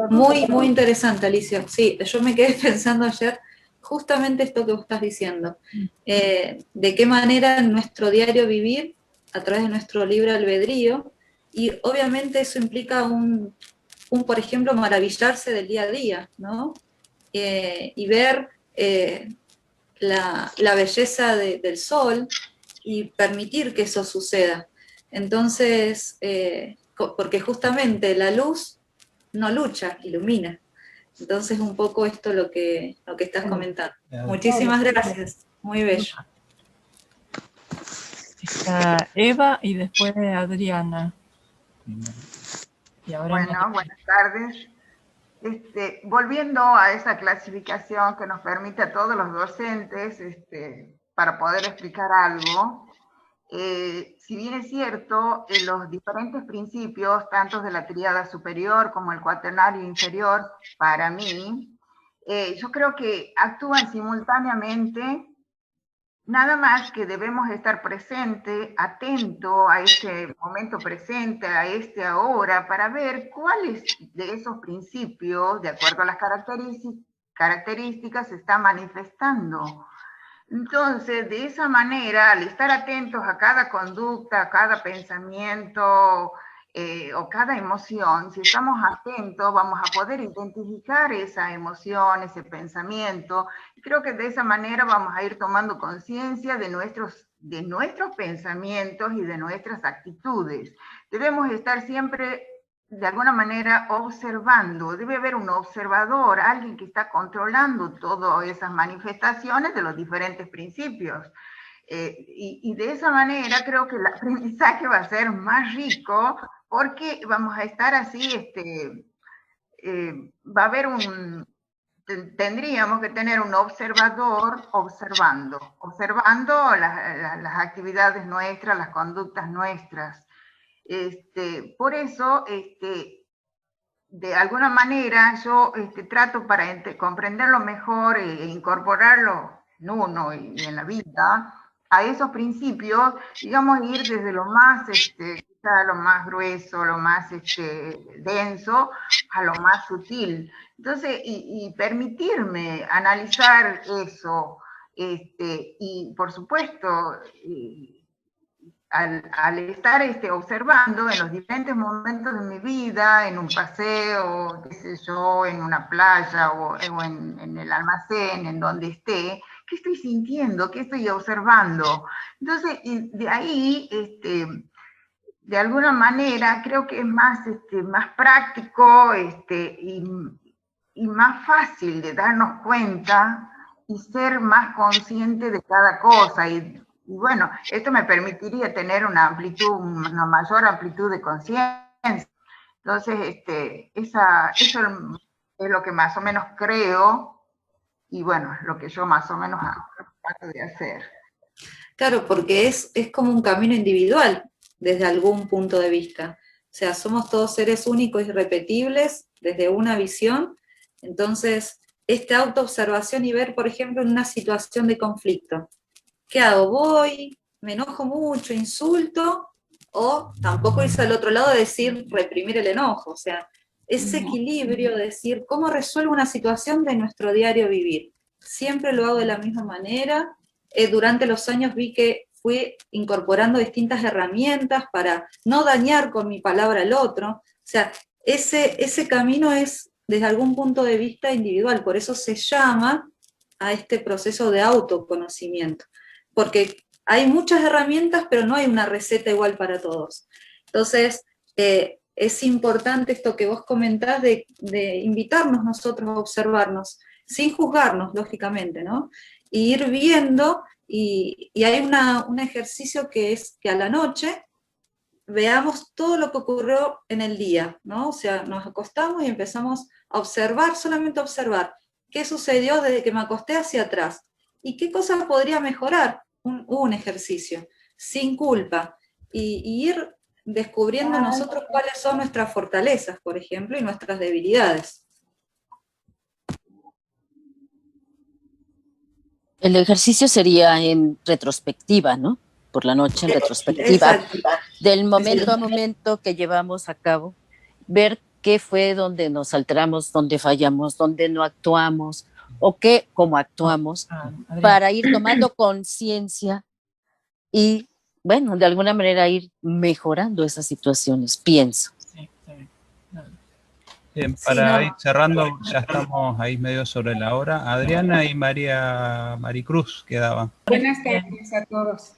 muy, muy interesante, Alicia. Sí, yo me quedé pensando ayer justamente esto que vos estás diciendo. De qué manera en nuestro diario vivir, a través de nuestro libre albedrío, y obviamente eso implica por ejemplo, maravillarse del día a día, ¿no? Y ver la belleza del sol y permitir que eso suceda. Entonces, porque justamente la luz no lucha, ilumina. Entonces, un poco esto lo que estás comentando. Muchísimas gracias, muy bello. Está Eva y después Adriana. Y ahora Bueno, buenas tardes. Volviendo a esa clasificación que nos permite a todos los docentes para poder explicar algo, si bien es cierto, los diferentes principios, tanto de la tríada superior como el cuaternario inferior, para mí, yo creo que actúan simultáneamente. Nada más que debemos estar presente, atento a este momento presente, a este ahora, para ver cuáles de esos principios, de acuerdo a las características, se está manifestando. Entonces, de esa manera, al estar atentos a cada conducta, a cada pensamiento o cada emoción, si estamos atentos, vamos a poder identificar esa emoción, ese pensamiento. Y creo que de esa manera vamos a ir tomando conciencia de nuestros pensamientos y de nuestras actitudes. Debemos estar siempre, de alguna manera, observando. Debe haber un observador, alguien que está controlando todas esas manifestaciones de los diferentes principios. Y de esa manera creo que el aprendizaje va a ser más rico, porque vamos a estar así, va a haber tendríamos que tener un observador observando las actividades nuestras, las conductas nuestras. Por eso, de alguna manera, yo trato para comprenderlo mejor e incorporarlo en uno y en la vida, a esos principios, digamos, ir desde lo más, quizá lo más grueso, lo más denso, a lo más sutil. Entonces, y permitirme analizar eso, y por supuesto, al estar observando en los diferentes momentos de mi vida, en un paseo, qué sé yo, en una playa o en el almacén, en donde esté, ¿qué estoy sintiendo? ¿Qué estoy observando? Entonces, de ahí, de alguna manera, creo que es más práctico y más fácil de darnos cuenta y ser más consciente de cada cosa. Y bueno, esto me permitiría tener una mayor amplitud de conciencia. Entonces, eso es lo que más o menos creo, y bueno, lo que yo más o menos trato de hacer. Claro, porque es como un camino individual desde algún punto de vista. O sea, somos todos seres únicos y irrepetibles desde una visión. Entonces, esta autoobservación y ver, por ejemplo, en una situación de conflicto, ¿qué hago? ¿Voy? ¿Me enojo mucho? ¿Insulto? O tampoco irse al otro lado de decir, reprimir el enojo. O sea, ese equilibrio de decir, ¿cómo resuelvo una situación de nuestro diario vivir? Siempre lo hago de la misma manera. Durante los años vi que fui incorporando distintas herramientas para no dañar con mi palabra al otro. O sea, ese camino es desde algún punto de vista individual, por eso se llama a este proceso de autoconocimiento, porque hay muchas herramientas, pero no hay una receta igual para todos. Entonces, es importante esto que vos comentás de invitarnos nosotros a observarnos, sin juzgarnos, lógicamente, ¿no? Y ir viendo, y hay un ejercicio que es que a la noche veamos todo lo que ocurrió en el día, ¿no? O sea, nos acostamos y empezamos a observar, solamente a observar, qué sucedió desde que me acosté hacia atrás, y qué cosas podría mejorar, un ejercicio, sin culpa, y ir descubriendo nosotros cuáles son nuestras fortalezas, por ejemplo, y nuestras debilidades. El ejercicio sería en retrospectiva, ¿no? Por la noche en retrospectiva, Exacto. del momento a momento que llevamos a cabo, ver qué fue donde nos alteramos, donde fallamos, donde no actuamos, o qué, cómo actuamos, para ir tomando conciencia y, bueno, de alguna manera ir mejorando esas situaciones, pienso. Bien, para ir cerrando, ya estamos ahí medio sobre la hora. Adriana y Maricruz quedaban. Buenas tardes a todos.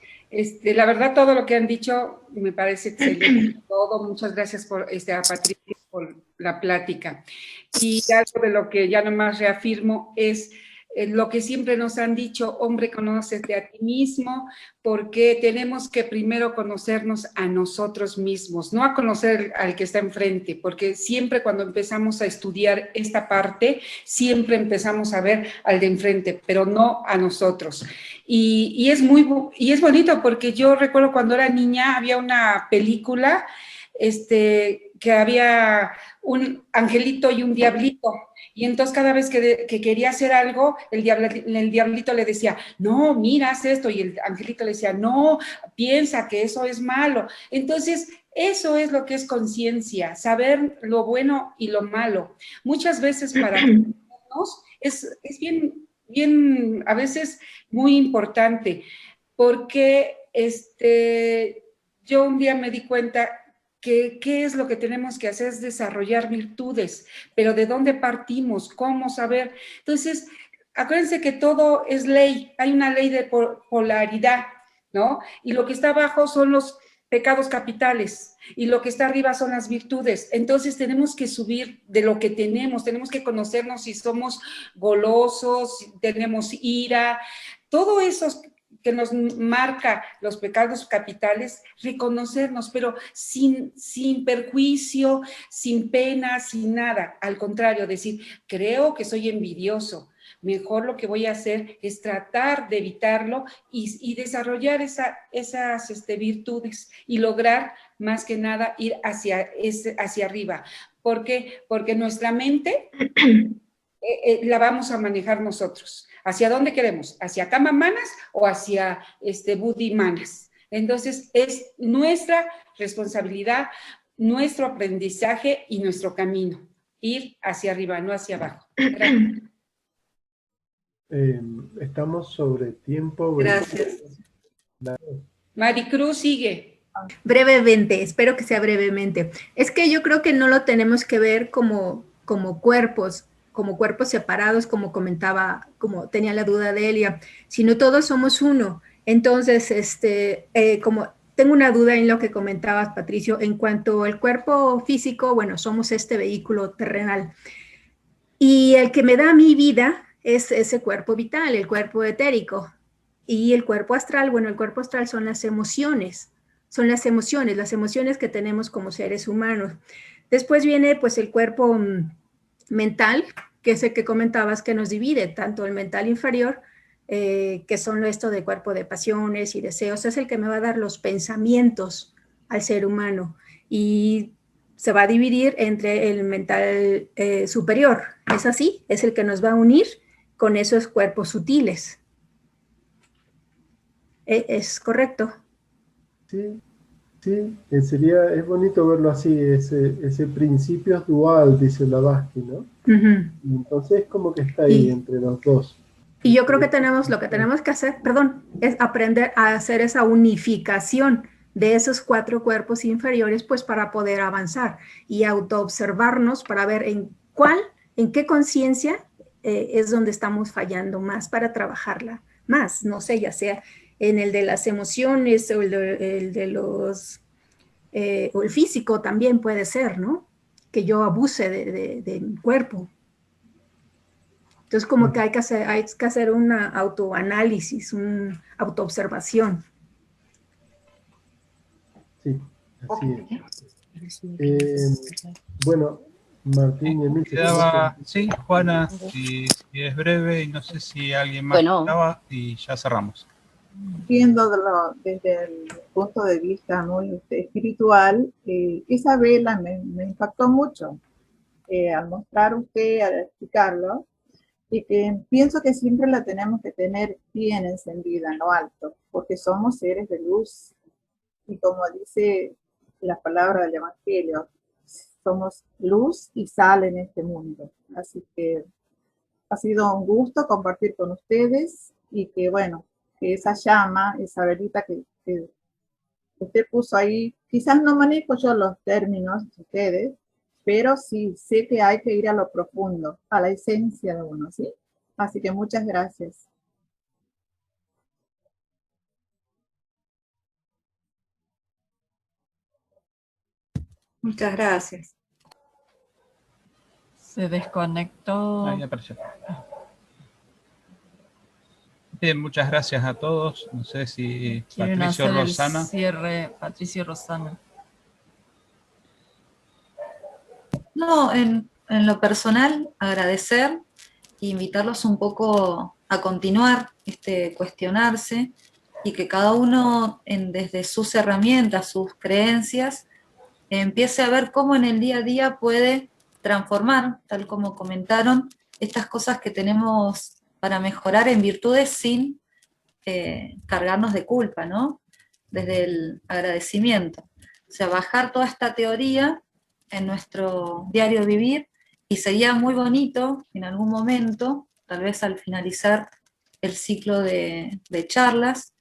La verdad, todo lo que han dicho me parece excelente. Todo, muchas gracias por, a Patricia por la plática. Y algo de lo que ya nomás reafirmo es lo que siempre nos han dicho: hombre, conócete a ti mismo, porque tenemos que primero conocernos a nosotros mismos, no a conocer al que está enfrente, porque siempre cuando empezamos a estudiar esta parte, siempre empezamos a ver al de enfrente, pero no a nosotros. Y es bonito, porque yo recuerdo cuando era niña, había una película que había un angelito y un diablito. Y entonces cada vez que quería hacer algo, el diablito le decía, no, mira, haz esto. Y el angelito le decía, no, piensa que eso es malo. Entonces, eso es lo que es conciencia, saber lo bueno y lo malo. Muchas veces para nosotros es bien, a veces muy importante, porque yo un día me di cuenta que qué es lo que tenemos que hacer, es desarrollar virtudes, pero ¿de dónde partimos? ¿Cómo saber? Entonces, acuérdense que todo es ley, hay una ley de polaridad, ¿no? Y lo que está abajo son los pecados capitales, y lo que está arriba son las virtudes. Entonces tenemos que subir de lo que tenemos que conocernos si somos golosos, si tenemos ira, todo eso que nos marca los pecados capitales, reconocernos, pero sin perjuicio, sin pena, sin nada. Al contrario, decir, creo que soy envidioso. Mejor lo que voy a hacer es tratar de evitarlo y desarrollar esas virtudes y lograr más que nada ir hacia arriba. ¿Por qué? Porque nuestra mente la vamos a manejar nosotros. ¿Hacia dónde queremos? ¿Hacia Kama Manas o hacia Buddhi Manas? Entonces, es nuestra responsabilidad, nuestro aprendizaje y nuestro camino. Ir hacia arriba, no hacia abajo. Gracias. Estamos sobre tiempo. Gracias. Maricruz sigue. Brevemente, espero que sea brevemente. Es que yo creo que no lo tenemos que ver como cuerpos separados, como comentaba, como tenía la duda de Elia, sino todos somos uno. Entonces, como tengo una duda en lo que comentabas, Patricio, en cuanto al cuerpo físico, bueno, somos este vehículo terrenal. Y el que me da mi vida es ese cuerpo vital, el cuerpo etérico. Y el cuerpo astral, bueno, el cuerpo astral son las emociones que tenemos como seres humanos. Después viene pues el cuerpo mental, que es el que comentabas, que nos divide, tanto el mental inferior, que son esto de cuerpo de pasiones y deseos, es el que me va a dar los pensamientos al ser humano, y se va a dividir entre el mental superior, ¿es así? Es el que nos va a unir con esos cuerpos sutiles. ¿Es correcto? Sí, es bonito verlo así, ese principio es dual, dice Blavatsky, ¿no? Y entonces como que está ahí entre los dos. Y yo creo que lo que tenemos que hacer, es aprender a hacer esa unificación de esos 4 cuerpos inferiores, pues para poder avanzar y autoobservarnos para ver en qué conciencia es donde estamos fallando más, para trabajarla más, no sé, ya sea en el de las emociones o el de los, o el físico también puede ser, ¿no? Que yo abuse de mi cuerpo. Entonces como que hay que hacer una autoanálisis, una autoobservación. Sí, Así es. Bueno, Martín y Emil. Sí, Juana, si es breve, y no sé si alguien más estaba, y ya cerramos. Viendo desde el punto de vista muy espiritual, esa vela me impactó mucho al mostrar usted, al explicarlo, y que pienso que siempre la tenemos que tener bien encendida en lo alto, porque somos seres de luz, y como dice la palabra del Evangelio, somos luz y sal en este mundo. Así que ha sido un gusto compartir con ustedes, y que bueno, que esa llama, esa velita que usted puso ahí, quizás no manejo yo los términos de ustedes, pero sí sé que hay que ir a lo profundo, a la esencia de uno, ¿sí? Así que muchas gracias. Muchas gracias. Se desconectó. Ahí apareció. Bien, muchas gracias a todos. No sé si Patricio o Rosana. El cierre, Patricio y Rosana. No, en lo personal, agradecer e invitarlos un poco a continuar, cuestionarse, y que cada uno, desde sus herramientas, sus creencias, empiece a ver cómo en el día a día puede transformar, tal como comentaron, estas cosas que tenemos para mejorar en virtudes sin cargarnos de culpa, ¿no? Desde el agradecimiento. O sea, bajar toda esta teoría en nuestro diario vivir, y sería muy bonito en algún momento, tal vez al finalizar el ciclo de charlas,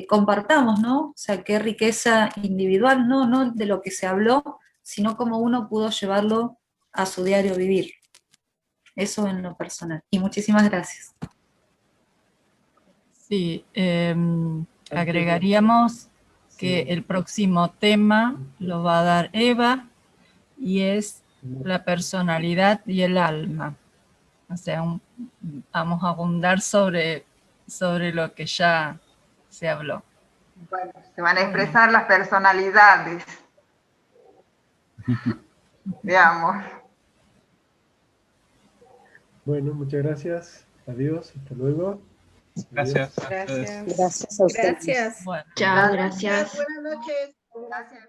compartamos, ¿no? O sea, qué riqueza individual, no de lo que se habló, sino cómo uno pudo llevarlo a su diario vivir. Eso en lo personal. Y muchísimas gracias. Sí, agregaríamos que el próximo tema lo va a dar Eva, y es la personalidad y el alma. O sea, vamos a abundar sobre lo que ya se habló. Bueno, se van a expresar las personalidades. Veamos. Bueno, muchas gracias. Adiós, hasta luego. Gracias. Gracias a ustedes. Gracias. Bueno. Chao, gracias. Buenas noches. Gracias.